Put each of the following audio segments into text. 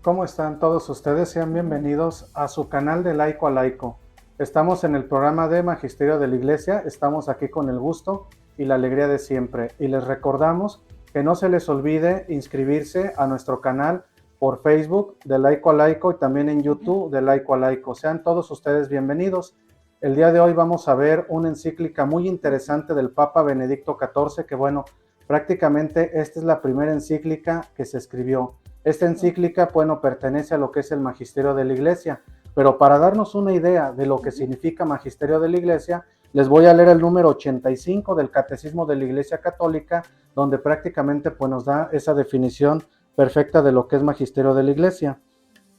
¿Cómo están todos ustedes? Sean bienvenidos a su canal de Laico a Laico. Estamos en el programa de Magisterio de la Iglesia, estamos aquí con el gusto y la alegría de siempre. Y les recordamos que no se les olvide inscribirse a nuestro canal por Facebook de Laico a Laico y también en YouTube de Laico a Laico. Sean todos ustedes bienvenidos. El día de hoy vamos a ver una encíclica muy interesante del Papa Benedicto XIV, que bueno, prácticamente esta es la primera encíclica que se escribió. Esta encíclica, bueno, pertenece a lo que es el Magisterio de la Iglesia, pero para darnos una idea de lo que significa Magisterio de la Iglesia, les voy a leer el número 85 del Catecismo de la Iglesia Católica, donde prácticamente pues, nos da esa definición perfecta de lo que es Magisterio de la Iglesia.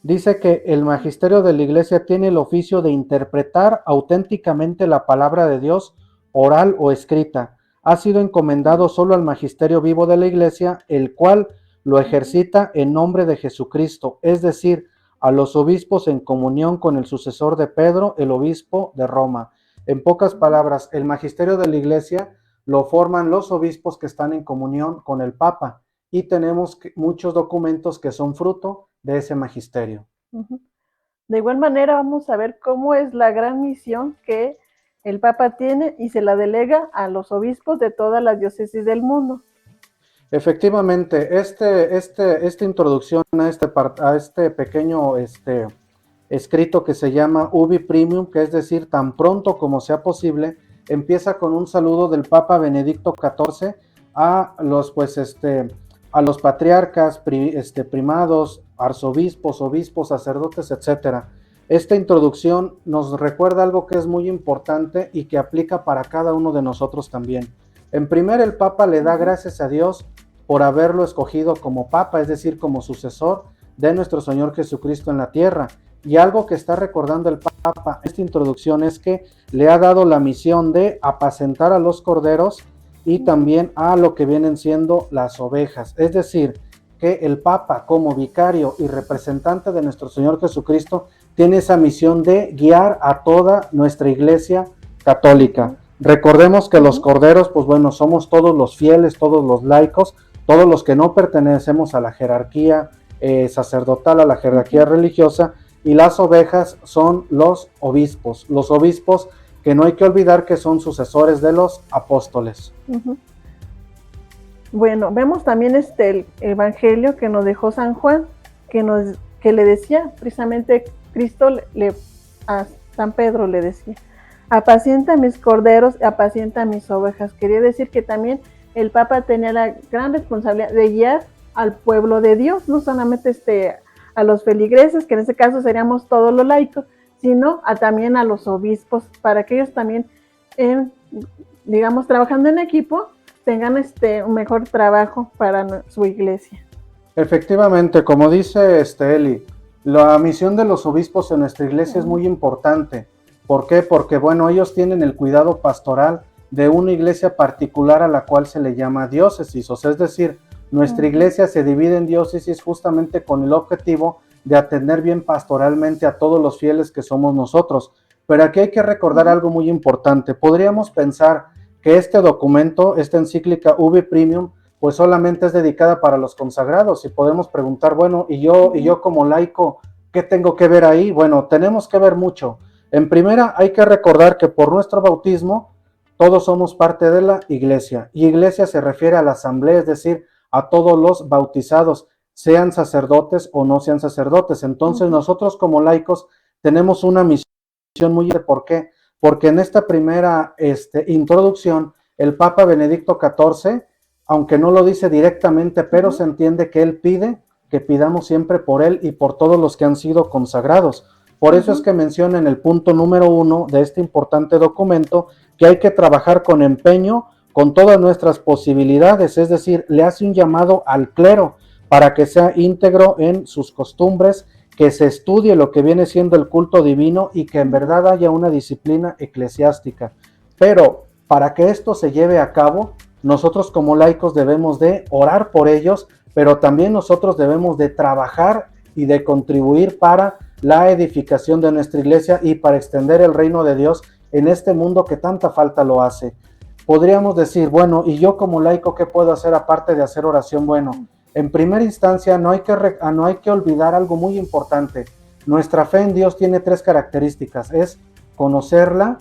Dice que el Magisterio de la Iglesia tiene el oficio de interpretar auténticamente la palabra de Dios, oral o escrita. Ha sido encomendado solo al Magisterio vivo de la Iglesia, el cual lo ejercita en nombre de Jesucristo, es decir, a los obispos en comunión con el sucesor de Pedro, el obispo de Roma. En pocas palabras, el magisterio de la Iglesia lo forman los obispos que están en comunión con el Papa y tenemos muchos documentos que son fruto de ese magisterio. De igual manera vamos a ver cómo es la gran misión que el Papa tiene y se la delega a los obispos de todas las diócesis del mundo. Efectivamente, esta introducción a este pequeño escrito que se llama Ubi Primum, que es decir, tan pronto como sea posible, empieza con un saludo del Papa Benedicto XIV a los patriarcas, primados, arzobispos, obispos, sacerdotes, etc. Esta introducción nos recuerda algo que es muy importante y que aplica para cada uno de nosotros también. En primer, el Papa le da gracias a Dios por haberlo escogido como Papa, es decir, como sucesor de nuestro Señor Jesucristo en la tierra. Y algo que está recordando el Papa en esta introducción es que le ha dado la misión de apacentar a los corderos y también a lo que vienen siendo las ovejas. Es decir, que el Papa como vicario y representante de nuestro Señor Jesucristo tiene esa misión de guiar a toda nuestra Iglesia católica. Recordemos que los corderos, pues bueno, somos todos los fieles, todos los laicos, todos los que no pertenecemos a la jerarquía sacerdotal, a la jerarquía religiosa, y las ovejas son los obispos que no hay que olvidar que son sucesores de los apóstoles. Bueno, vemos también el evangelio que nos dejó San Juan, que le decía, precisamente Cristo a San Pedro le decía: apacienta mis corderos, apacienta mis ovejas. Quería decir que también el Papa tenía la gran responsabilidad de guiar al pueblo de Dios, no solamente a los feligreses, que en este caso seríamos todos los laicos, sino también a los obispos, para que ellos también, digamos, trabajando en equipo, tengan un mejor trabajo para su iglesia. Efectivamente, como dice Eli, la misión de los obispos en nuestra iglesia es muy importante. ¿Por qué? Porque, bueno, ellos tienen el cuidado pastoral de una iglesia particular a la cual se le llama diócesis, o sea, es decir, nuestra iglesia se divide en diócesis justamente con el objetivo de atender bien pastoralmente a todos los fieles que somos nosotros. Pero aquí hay que recordar algo muy importante. Podríamos pensar que este documento, esta encíclica Ubi Primum, pues solamente es dedicada para los consagrados, y podemos preguntar, bueno, ¿y yo como laico, qué tengo que ver ahí? Bueno, tenemos que ver mucho. En primera, hay que recordar que por nuestro bautismo, todos somos parte de la iglesia, y iglesia se refiere a la asamblea, es decir, a todos los bautizados, sean sacerdotes o no sean sacerdotes. Entonces, nosotros como laicos tenemos una misión muy importante. ¿Por qué? Porque en esta primera introducción, el Papa Benedicto XIV, aunque no lo dice directamente, pero se entiende que él pide que pidamos siempre por él y por todos los que han sido consagrados. Por eso es que menciona en el punto número 1 de este importante documento que hay que trabajar con empeño, con todas nuestras posibilidades, es decir, le hace un llamado al clero para que sea íntegro en sus costumbres, que se estudie lo que viene siendo el culto divino y que en verdad haya una disciplina eclesiástica. Pero para que esto se lleve a cabo, nosotros como laicos debemos de orar por ellos, pero también nosotros debemos de trabajar y de contribuir para la edificación de nuestra iglesia y para extender el reino de Dios en este mundo que tanta falta lo hace. Podríamos decir, bueno, ¿y yo como laico qué puedo hacer aparte de hacer oración? Bueno, en primera instancia no hay que olvidar algo muy importante. Nuestra fe en Dios tiene 3 características: es conocerla,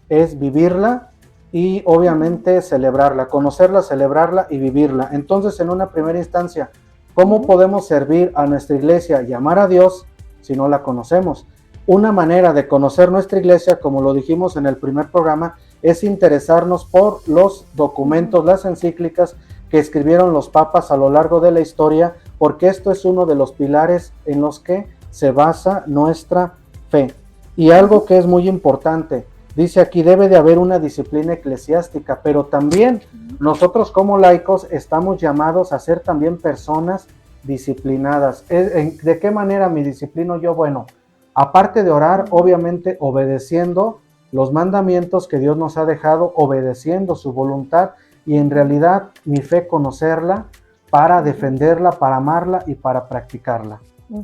es vivirla y obviamente celebrarla. Conocerla, celebrarla y vivirla. Entonces, en una primera instancia, ¿cómo podemos servir a nuestra iglesia y amar a Dios si no la conocemos? Una manera de conocer nuestra iglesia, como lo dijimos en el primer programa, es interesarnos por los documentos, las encíclicas que escribieron los papas a lo largo de la historia, porque esto es uno de los pilares en los que se basa nuestra fe. Y algo que es muy importante, dice aquí, debe de haber una disciplina eclesiástica, pero también nosotros como laicos estamos llamados a ser también personas disciplinadas. ¿De qué manera me disciplino yo? Bueno, aparte de orar, obviamente obedeciendo los mandamientos que Dios nos ha dejado, obedeciendo su voluntad, y en realidad mi fe conocerla para defenderla, para amarla y para practicarla.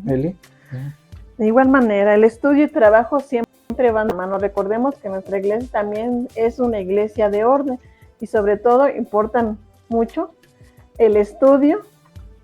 ¿Eli? De igual manera, el estudio y trabajo siempre van de mano. Recordemos que nuestra iglesia también es una iglesia de orden, y sobre todo importan mucho el estudio,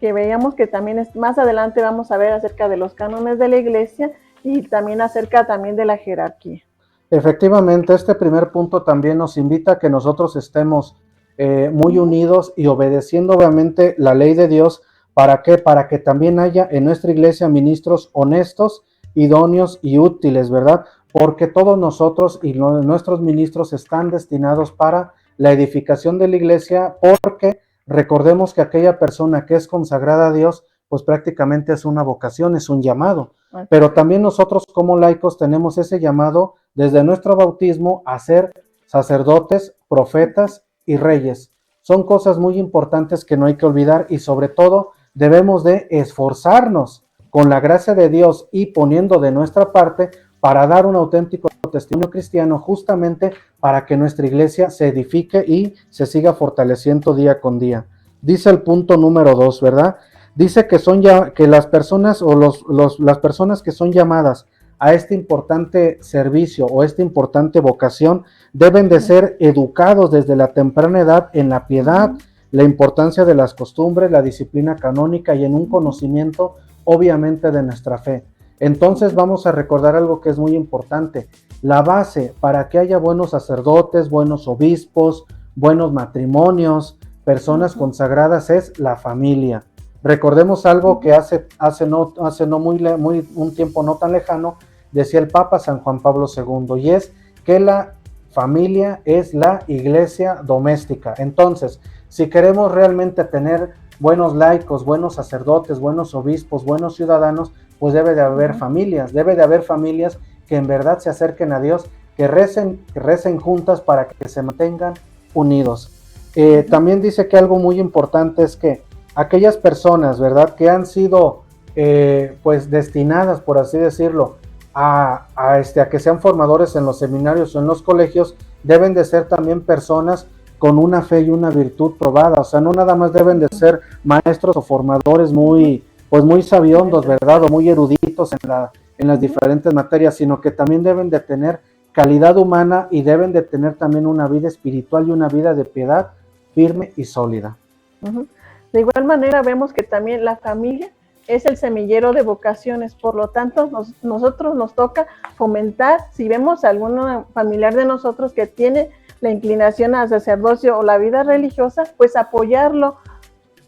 que veíamos que también más adelante vamos a ver acerca de los cánones de la iglesia y también acerca también de la jerarquía. Efectivamente, este primer punto también nos invita a que nosotros estemos muy unidos y obedeciendo obviamente la ley de Dios. ¿Para qué? Para que también haya en nuestra iglesia ministros honestos, idóneos y útiles, ¿verdad? Porque todos nosotros y nuestros ministros están destinados para la edificación de la iglesia, porque recordemos que aquella persona que es consagrada a Dios, pues prácticamente es una vocación, es un llamado. Pero también nosotros como laicos tenemos ese llamado desde nuestro bautismo a ser sacerdotes, profetas y reyes. Son cosas muy importantes que no hay que olvidar, y sobre todo debemos de esforzarnos con la gracia de Dios y poniendo de nuestra parte para dar un auténtico testimonio cristiano, justamente para que nuestra iglesia se edifique y se siga fortaleciendo día con día. Dice el punto número 2, ¿verdad? Dice que las personas o las personas que son llamadas a este importante servicio o esta importante vocación deben de ser educados desde la temprana edad en la piedad, la importancia de las costumbres, la disciplina canónica y en un conocimiento obviamente de nuestra fe. Entonces vamos a recordar algo que es muy importante. La base para que haya buenos sacerdotes, buenos obispos, buenos matrimonios, personas consagradas es la familia. Recordemos algo que un tiempo no tan lejano decía el Papa San Juan Pablo II, y es que la familia es la iglesia doméstica. Entonces, si queremos realmente tener buenos laicos, buenos sacerdotes, buenos obispos, buenos ciudadanos, pues debe de haber familias que en verdad se acerquen a Dios, que recen juntas para que se mantengan unidos. También dice que algo muy importante es que aquellas personas, ¿verdad?, que han sido pues destinadas, por así decirlo, a que sean formadores en los seminarios o en los colegios, deben de ser también personas con una fe y una virtud probada. O sea, no nada más deben de ser maestros o formadores muy sabiondos, ¿verdad?, o muy eruditos en las diferentes materias, sino que también deben de tener calidad humana y deben de tener también una vida espiritual y una vida de piedad firme y sólida. De igual manera vemos que también la familia es el semillero de vocaciones, por lo tanto nosotros nos toca fomentar, si vemos a algún familiar de nosotros que tiene la inclinación al sacerdocio o la vida religiosa, pues apoyarlo,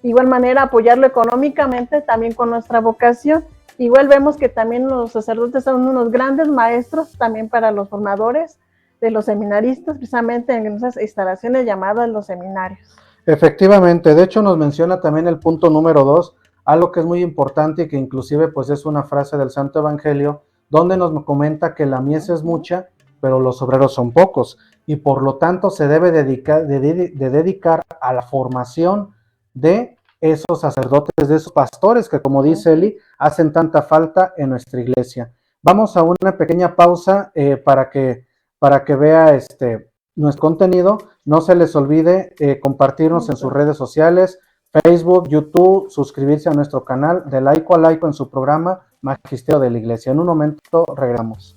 de igual manera apoyarlo económicamente también con nuestra vocación. Igual vemos que también los sacerdotes son unos grandes maestros también para los formadores de los seminaristas, precisamente en esas instalaciones llamadas los seminarios. Efectivamente, de hecho nos menciona también el punto número 2, algo que es muy importante y que inclusive pues es una frase del Santo Evangelio, donde nos comenta que la mies es mucha, pero los obreros son pocos, y por lo tanto se debe dedicar a la formación de esos sacerdotes, de esos pastores que, como dice Eli, hacen tanta falta en nuestra iglesia. Vamos a una pequeña pausa para que vea nuestro contenido. No se les olvide compartirnos en sus redes sociales, Facebook, YouTube, suscribirse a nuestro canal de Laico a Laico en su programa Magisterio de la Iglesia. En un momento regresamos.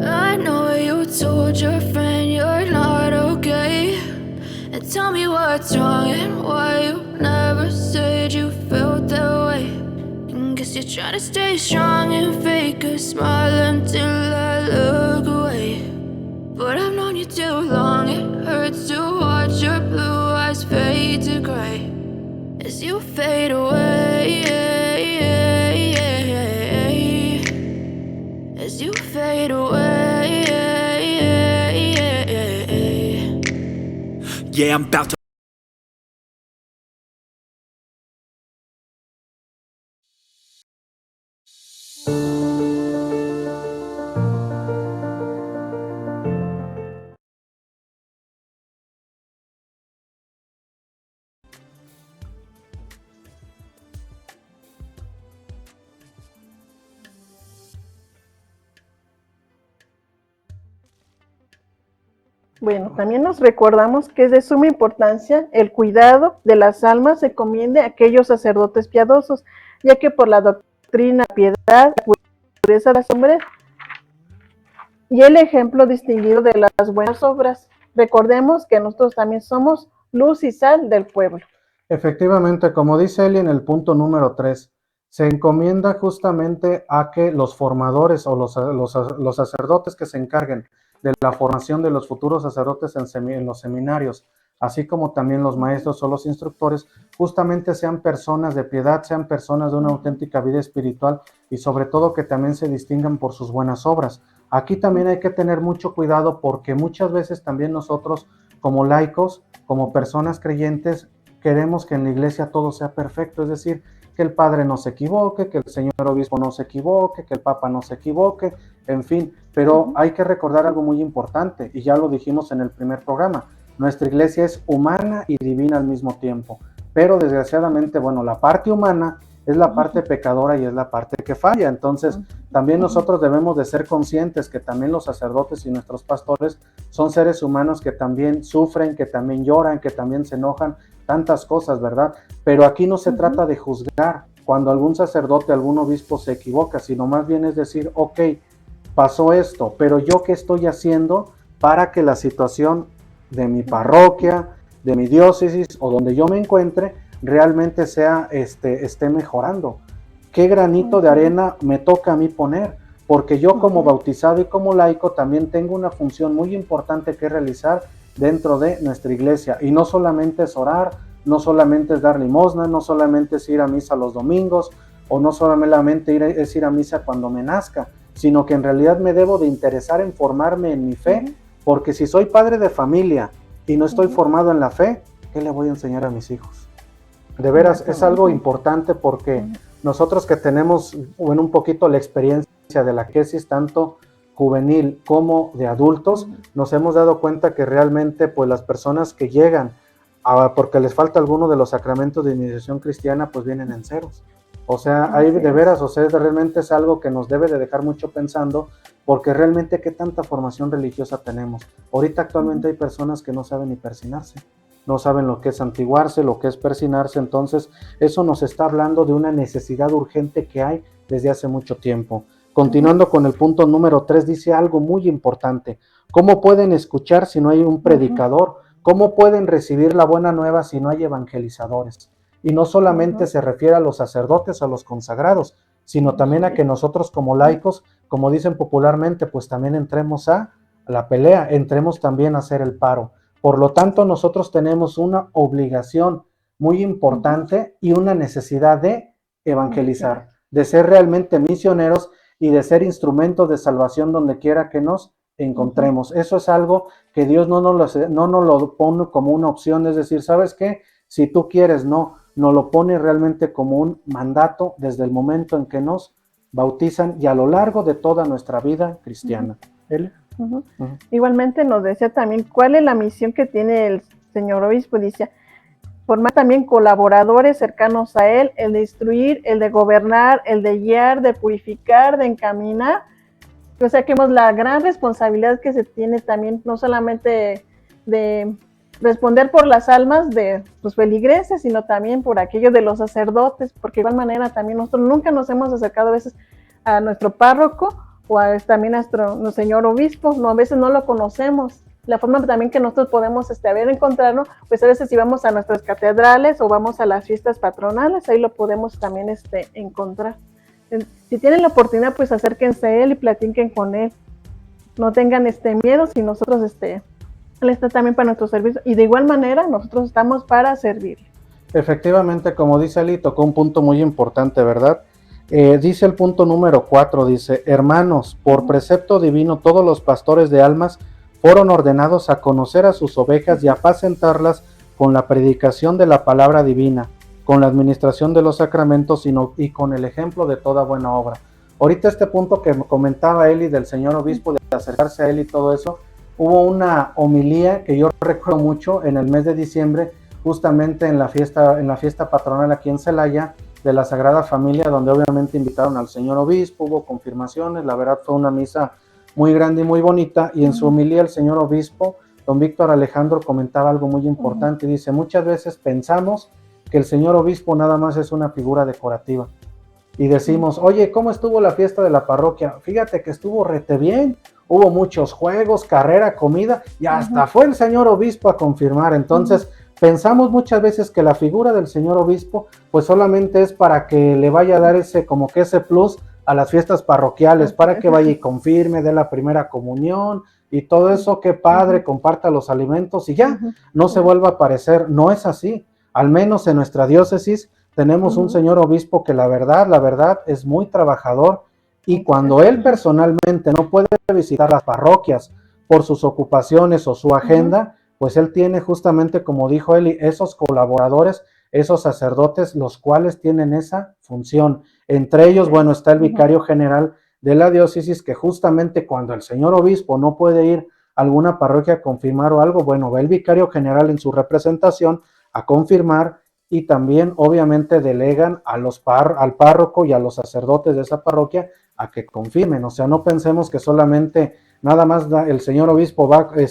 I know you told your friend you're not okay, and tell me what's wrong and why you never said you felt that way. And guess you're trying to stay strong and fake a smile until I look away. But I've known you too long, it hurts to watch your blue eyes fade to gray as you fade away, as you fade away. Yeah, I'm about to. Bueno, también nos recordamos que es de suma importancia el cuidado de las almas se encomiende a aquellos sacerdotes piadosos, ya que por la doctrina, piedad, la pureza de los hombres y el ejemplo distinguido de las buenas obras, recordemos que nosotros también somos luz y sal del pueblo. Efectivamente, como dice Eli en el punto número 3, se encomienda justamente a que los formadores o los sacerdotes que se encarguen de la formación de los futuros sacerdotes en los seminarios, así como también los maestros o los instructores, justamente sean personas de piedad, sean personas de una auténtica vida espiritual y sobre todo que también se distingan por sus buenas obras. Aquí también hay que tener mucho cuidado porque muchas veces también nosotros como laicos, como personas creyentes, queremos que en la iglesia todo sea perfecto, es decir, que el padre no se equivoque, que el señor obispo no se equivoque, que el papa no se equivoque, en fin, pero hay que recordar algo muy importante, y ya lo dijimos en el primer programa, nuestra iglesia es humana y divina al mismo tiempo, pero desgraciadamente, bueno, la parte humana es la parte pecadora y es la parte que falla, entonces también nosotros debemos de ser conscientes que también los sacerdotes y nuestros pastores son seres humanos que también sufren, que también lloran, que también se enojan, tantas cosas, ¿verdad? Pero aquí no se trata de juzgar cuando algún sacerdote, algún obispo se equivoca, sino más bien es decir, ok, pasó esto, pero yo qué estoy haciendo para que la situación de mi parroquia, de mi diócesis o donde yo me encuentre realmente esté mejorando. ¿Qué granito de arena me toca a mí poner? porque yo como bautizado y como laico también tengo una función muy importante que realizar dentro de nuestra iglesia, y no solamente es orar, no solamente es dar limosna, no solamente es ir a misa los domingos, o no solamente es ir a misa cuando me nazca, sino que en realidad me debo de interesar en formarme en mi fe, porque si soy padre de familia y no estoy formado en la fe, ¿qué le voy a enseñar a mis hijos? De veras, es algo importante, porque nosotros que tenemos, bueno, un poquito la experiencia de la catequesis, tanto juvenil como de adultos, nos hemos dado cuenta que realmente pues las personas que llegan porque les falta alguno de los sacramentos de iniciación cristiana, pues vienen en ceros. O sea, hay de veras, o sea, realmente es algo que nos debe de dejar mucho pensando, porque realmente qué tanta formación religiosa tenemos. Ahorita actualmente hay personas que no saben ni persinarse, no saben lo que es santiguarse, lo que es persinarse. Entonces eso nos está hablando de una necesidad urgente que hay desde hace mucho tiempo. Continuando con el punto número 3, dice algo muy importante: ¿cómo pueden escuchar si no hay un predicador? ¿Cómo pueden recibir la buena nueva si no hay evangelizadores? Y no solamente se refiere a los sacerdotes, a los consagrados, sino también a que nosotros como laicos, como dicen popularmente, pues también entremos a la pelea, entremos también a hacer el paro. Por lo tanto, nosotros tenemos una obligación muy importante y una necesidad de evangelizar, de ser realmente misioneros y de ser instrumentos de salvación donde quiera que nos encontremos. Eso es algo que Dios no nos lo pone como una opción, es decir, ¿sabes qué? Si tú quieres, no, nos lo pone realmente como un mandato desde el momento en que nos bautizan y a lo largo de toda nuestra vida cristiana. Igualmente nos decía también cuál es la misión que tiene el señor obispo. Dice, formar también colaboradores cercanos a él, el de instruir, el de gobernar, el de guiar, de purificar, de encaminar. O sea, que vemos la gran responsabilidad que se tiene también, no solamente de responder por las almas de los feligreses, sino también por aquellos de los sacerdotes, porque de igual manera también nosotros nunca nos hemos acercado a veces a nuestro párroco o también a nuestro señor obispo, no, a veces no lo conocemos. La forma también que nosotros podemos encontrarnos, pues a veces si vamos a nuestras catedrales o vamos a las fiestas patronales, ahí lo podemos también encontrar. Si tienen la oportunidad, pues acérquense a él y platiquen con él. No tengan miedo, si nosotros él está también para nuestro servicio, y de igual manera nosotros estamos para servirle. Efectivamente, como dice Eli, tocó un punto muy importante, ¿verdad? Dice el punto número 4, dice: hermanos, por precepto divino todos los pastores de almas fueron ordenados a conocer a sus ovejas y apacentarlas con la predicación de la palabra divina, con la administración de los sacramentos y con el ejemplo de toda buena obra. Ahorita este punto que comentaba Eli del señor obispo, de acercarse a él y todo eso, hubo una homilía que yo recuerdo mucho en el mes de diciembre, justamente en la fiesta patronal aquí en Celaya, de la Sagrada Familia, donde obviamente invitaron al señor obispo, hubo confirmaciones, la verdad fue una misa muy grande y muy bonita, y en su homilía el señor obispo, don Víctor Alejandro, comentaba algo muy importante, y dice: muchas veces pensamos que el señor obispo nada más es una figura decorativa, y decimos: oye, ¿cómo estuvo la fiesta de la parroquia? Fíjate que estuvo rete bien, hubo muchos juegos, carrera, comida, y hasta fue el señor obispo a confirmar. Entonces, pensamos muchas veces que la figura del señor obispo, pues solamente es para que le vaya a dar ese plus a las fiestas parroquiales, para que vaya y confirme, dé la primera comunión, y todo eso, qué padre, comparta los alimentos, y ya, no se vuelva a aparecer. No es así. Al menos en nuestra diócesis tenemos un señor obispo que la verdad es muy trabajador, y cuando él personalmente no puede visitar las parroquias por sus ocupaciones o su agenda, pues él tiene justamente, como dijo Eli, esos colaboradores, esos sacerdotes, los cuales tienen esa función. Entre ellos, bueno, está el vicario general de la diócesis, que justamente cuando el señor obispo no puede ir a alguna parroquia a confirmar o algo, bueno, va el vicario general en su representación a confirmar, y también obviamente delegan a al párroco y a los sacerdotes de esa parroquia a que confirmen. O sea, no pensemos que solamente nada más el señor obispo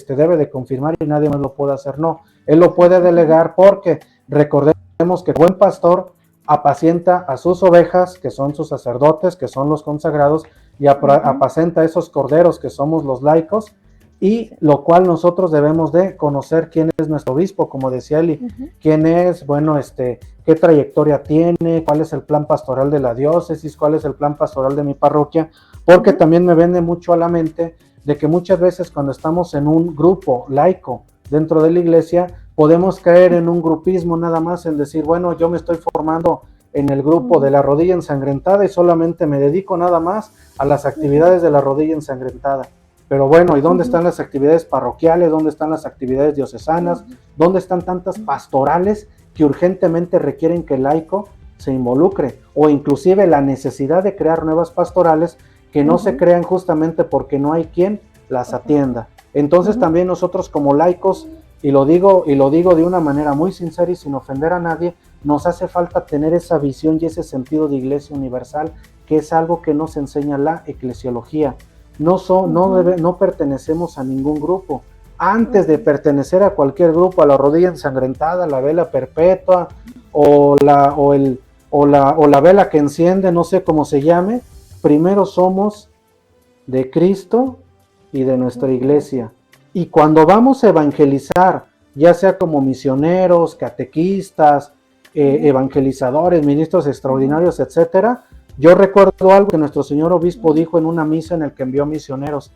debe de confirmar y nadie más lo puede hacer. No, él lo puede delegar, porque recordemos que el buen pastor apacienta a sus ovejas, que son sus sacerdotes, que son los consagrados, y apacenta a esos corderos, que somos los laicos, y lo cual nosotros debemos de conocer quién es nuestro obispo, como decía Eli, quién es, bueno, qué trayectoria tiene, cuál es el plan pastoral de la diócesis, cuál es el plan pastoral de mi parroquia, porque también me viene mucho a la mente de que muchas veces cuando estamos en un grupo laico dentro de la iglesia, podemos caer en un grupismo nada más, en decir, bueno, yo me estoy formando en el grupo de la rodilla ensangrentada y solamente me dedico nada más a las actividades de la rodilla ensangrentada. Pero bueno, ¿y dónde están las actividades parroquiales? ¿Dónde están las actividades diocesanas? ¿Dónde están tantas pastorales que urgentemente requieren que el laico se involucre? O inclusive la necesidad de crear nuevas pastorales que no se crean justamente porque no hay quien las atienda. Entonces también nosotros como laicos, y lo digo de una manera muy sincera y sin ofender a nadie, nos hace falta tener esa visión y ese sentido de iglesia universal, que es algo que nos enseña la eclesiología. No pertenecemos a ningún grupo. Antes de pertenecer a cualquier grupo, a la rodilla ensangrentada, la vela perpetua o la vela que enciende, no sé cómo se llame, primero somos de Cristo y de nuestra iglesia. Y cuando vamos a evangelizar, ya sea como misioneros, catequistas, evangelizadores, ministros extraordinarios, etcétera, yo recuerdo algo que nuestro señor obispo dijo en una misa en el que envió misioneros: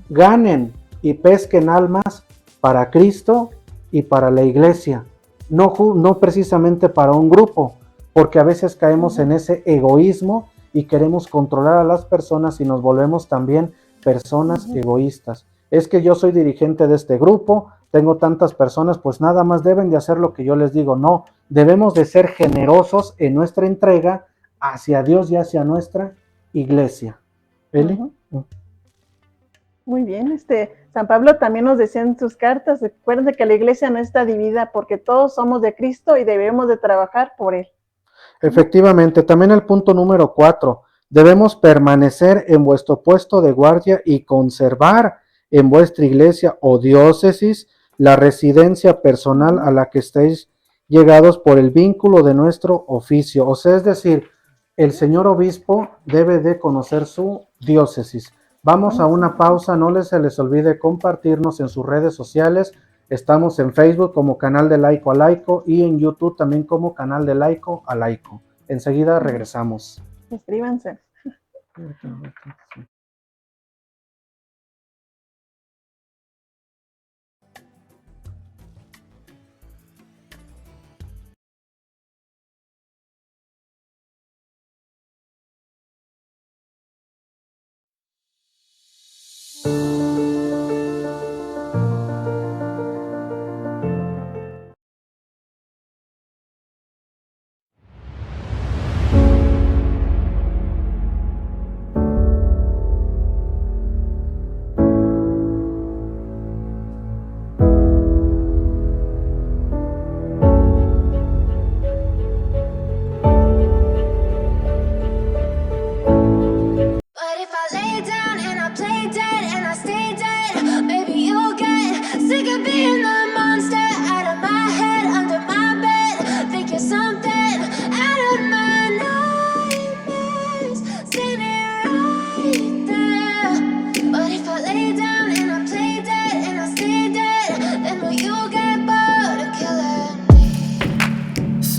ganen y pesquen almas para Cristo y para la iglesia, no precisamente para un grupo, porque a veces caemos en ese egoísmo y queremos controlar a las personas y nos volvemos también personas egoístas. Es que yo soy dirigente de este grupo, tengo tantas personas, pues nada más deben de hacer lo que yo les digo. No, debemos de ser generosos en nuestra entrega hacia Dios y hacia nuestra iglesia. ¿Eli? Muy bien, San Pablo también nos decía en sus cartas, recuerden que la iglesia no está dividida porque todos somos de Cristo y debemos de trabajar por Él. Efectivamente, también el punto número 4, debemos permanecer en vuestro puesto de guardia y conservar en vuestra iglesia o diócesis la residencia personal a la que estéis llegados por el vínculo de nuestro oficio. O sea, es decir, el señor obispo debe de conocer su diócesis. Vamos a una pausa, no se les olvide compartirnos en sus redes sociales. Estamos en Facebook como Canal de Laico a Laico y en YouTube también como Canal de Laico a Laico. Enseguida regresamos. Inscríbanse.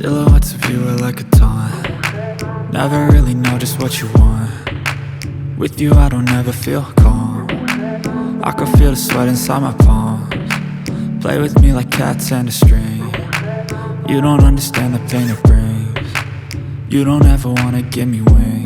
Silhouettes of you are like a taunt. Never really know just what you want. With you I don't ever feel calm. I can feel the sweat inside my palms. Play with me like cats and a string. You don't understand the pain it brings. You don't ever wanna give me wings.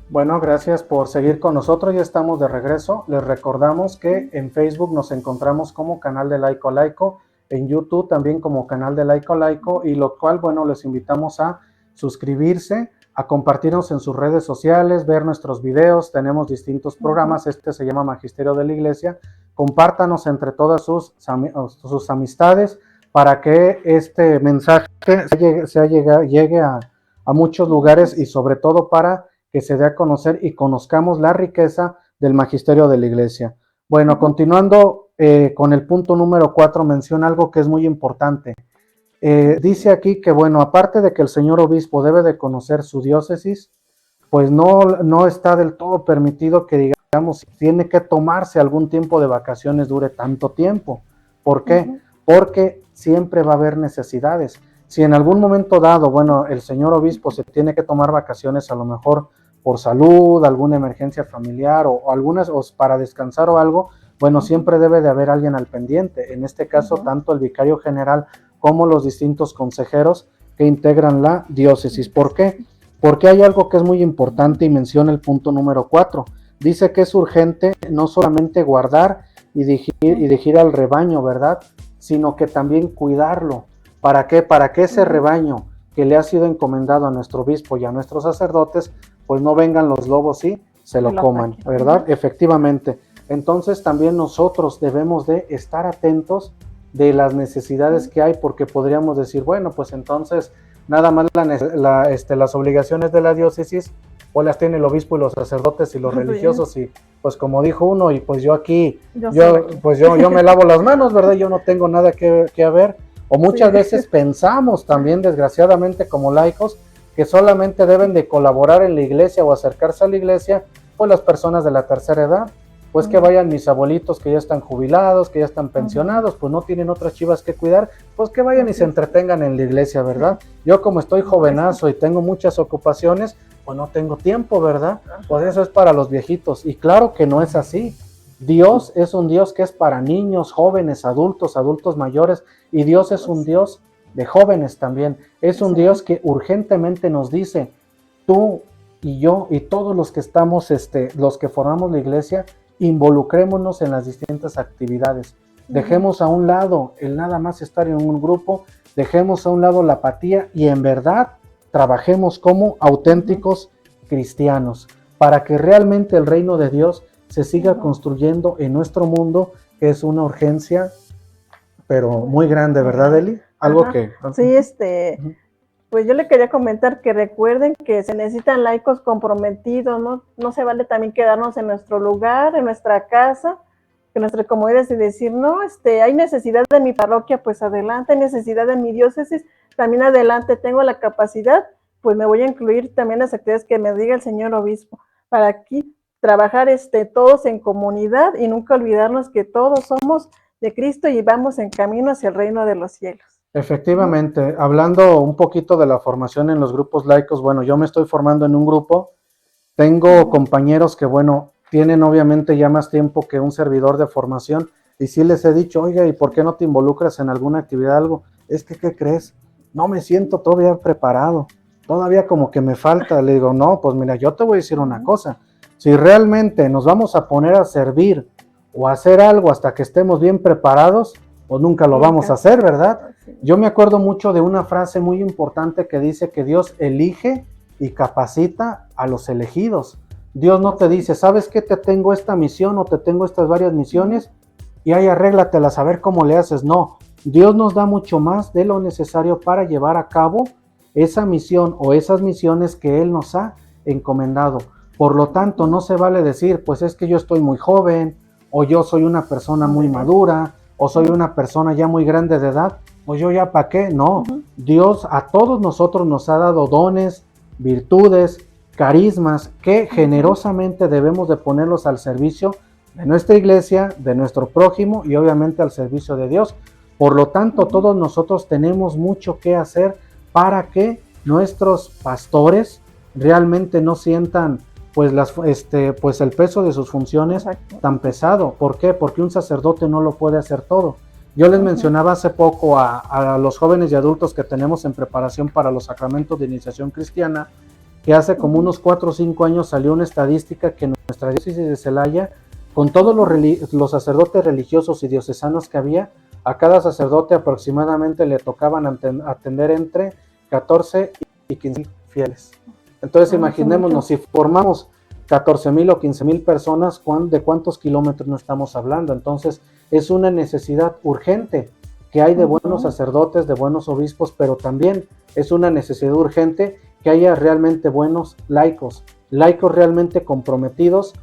Bueno, gracias por seguir con nosotros, ya estamos de regreso. Les recordamos que en Facebook nos encontramos como Canal de Laico a Laico, en YouTube también como Canal de Laico a Laico, y lo cual, bueno, les invitamos a suscribirse, a compartirnos en sus redes sociales, ver nuestros videos, tenemos distintos programas, este se llama Magisterio de la Iglesia, compártanos entre todas sus amistades para que este mensaje llegue a muchos lugares y sobre todo para que se dé a conocer y conozcamos la riqueza del magisterio de la iglesia. Bueno, continuando con el punto número 4, menciona algo que es muy importante. Dice aquí que, bueno, aparte de que el señor obispo debe de conocer su diócesis, pues no está del todo permitido que diga digamos, tiene que tomarse algún tiempo de vacaciones, dure tanto tiempo. ¿Por qué? Porque siempre va a haber necesidades. Si en algún momento dado, bueno, el señor obispo se tiene que tomar vacaciones, a lo mejor por salud, alguna emergencia familiar o algunas, o para descansar o algo, bueno, siempre debe de haber alguien al pendiente. En este caso, tanto el vicario general como los distintos consejeros que integran la diócesis. ¿Por qué? Porque hay algo que es muy importante y menciona el punto número 4. Dice que es urgente no solamente guardar y dirigir al rebaño, ¿verdad? Sino que también cuidarlo. ¿Para qué? Para que ese rebaño que le ha sido encomendado a nuestro obispo y a nuestros sacerdotes, pues no vengan los lobos y se lo coman, ¿verdad? Efectivamente. Entonces también nosotros debemos de estar atentos de las necesidades que hay, porque podríamos decir, bueno, pues entonces nada más las obligaciones de la diócesis o las tiene el obispo y los sacerdotes y los religiosos, y pues como dijo uno, y pues yo aquí, yo me lavo las manos, ¿verdad? Yo no tengo nada que ver. O muchas veces pensamos también, desgraciadamente, como laicos, que solamente deben de colaborar en la iglesia o acercarse a la iglesia, pues las personas de la tercera edad, pues que vayan mis abuelitos que ya están jubilados, que ya están pensionados, pues no tienen otras chivas que cuidar, pues que vayan y se entretengan en la iglesia, ¿verdad? Yo como estoy jovenazo y tengo muchas ocupaciones, pues no tengo tiempo, ¿verdad? Pues eso es para los viejitos, y claro que no es así. Dios es un Dios que es para niños, jóvenes, adultos mayores, y Dios es un Dios de jóvenes también. Es un Dios que urgentemente nos dice, tú y yo y todos los que estamos, los que formamos la iglesia, involucrémonos en las distintas actividades. Dejemos a un lado el nada más estar en un grupo, dejemos a un lado la apatía y en verdad trabajemos como auténticos cristianos para que realmente el reino de Dios se siga construyendo en nuestro mundo, que es una urgencia, pero muy grande, ¿verdad, Eli? Algo que... Sí, pues yo le quería comentar que recuerden que se necesitan laicos comprometidos, ¿no? No se vale también quedarnos en nuestro lugar, en nuestra casa, en nuestra comodidad y decir, no, hay necesidad de mi parroquia, pues adelante, hay necesidad de mi diócesis, también adelante, tengo la capacidad, pues me voy a incluir también las actividades que me diga el señor obispo, para aquí trabajar todos en comunidad y nunca olvidarnos que todos somos de Cristo y vamos en camino hacia el reino de los cielos. Efectivamente, hablando un poquito de la formación en los grupos laicos, bueno, yo me estoy formando en un grupo, tengo compañeros que, bueno, tienen obviamente ya más tiempo que un servidor de formación, y sí les he dicho, oiga, ¿y por qué no te involucras en alguna actividad, algo? Es que, ¿qué crees? No me siento todavía preparado, todavía como que me falta. Le digo, no, pues mira, yo te voy a decir una cosa, si realmente nos vamos a poner a servir o a hacer algo hasta que estemos bien preparados, pues nunca lo vamos a hacer, ¿verdad? Yo me acuerdo mucho de una frase muy importante que dice que Dios elige y capacita a los elegidos. Dios no te dice, ¿sabes qué? Te tengo esta misión o te tengo estas varias misiones y ahí arréglatelas a ver cómo le haces. No, Dios nos da mucho más de lo necesario para llevar a cabo esa misión o esas misiones que Él nos ha encomendado. Por lo tanto, no se vale decir, pues es que yo estoy muy joven, o yo soy una persona muy madura, o soy una persona ya muy grande de edad, pues yo ya para qué. No, Dios a todos nosotros nos ha dado dones, virtudes, carismas, que generosamente debemos de ponerlos al servicio de nuestra iglesia, de nuestro prójimo y obviamente al servicio de Dios. Por lo tanto, todos nosotros tenemos mucho que hacer para que nuestros pastores realmente no sientan pues el peso de sus funciones tan pesado. ¿Por qué? Porque un sacerdote no lo puede hacer todo. Yo les mencionaba hace poco a los jóvenes y adultos que tenemos en preparación para los sacramentos de iniciación cristiana, que hace como unos 4 o 5 años salió una estadística que en nuestra diócesis de Celaya, con todos los sacerdotes religiosos y diocesanos que había, a cada sacerdote aproximadamente le tocaban atender entre 14 y 15 fieles. Entonces imaginémonos, si formamos 14,000 o 15,000 personas, ¿de cuántos kilómetros no estamos hablando? Entonces es una necesidad urgente que hay de buenos sacerdotes, de buenos obispos, pero también es una necesidad urgente que haya realmente buenos laicos realmente comprometidos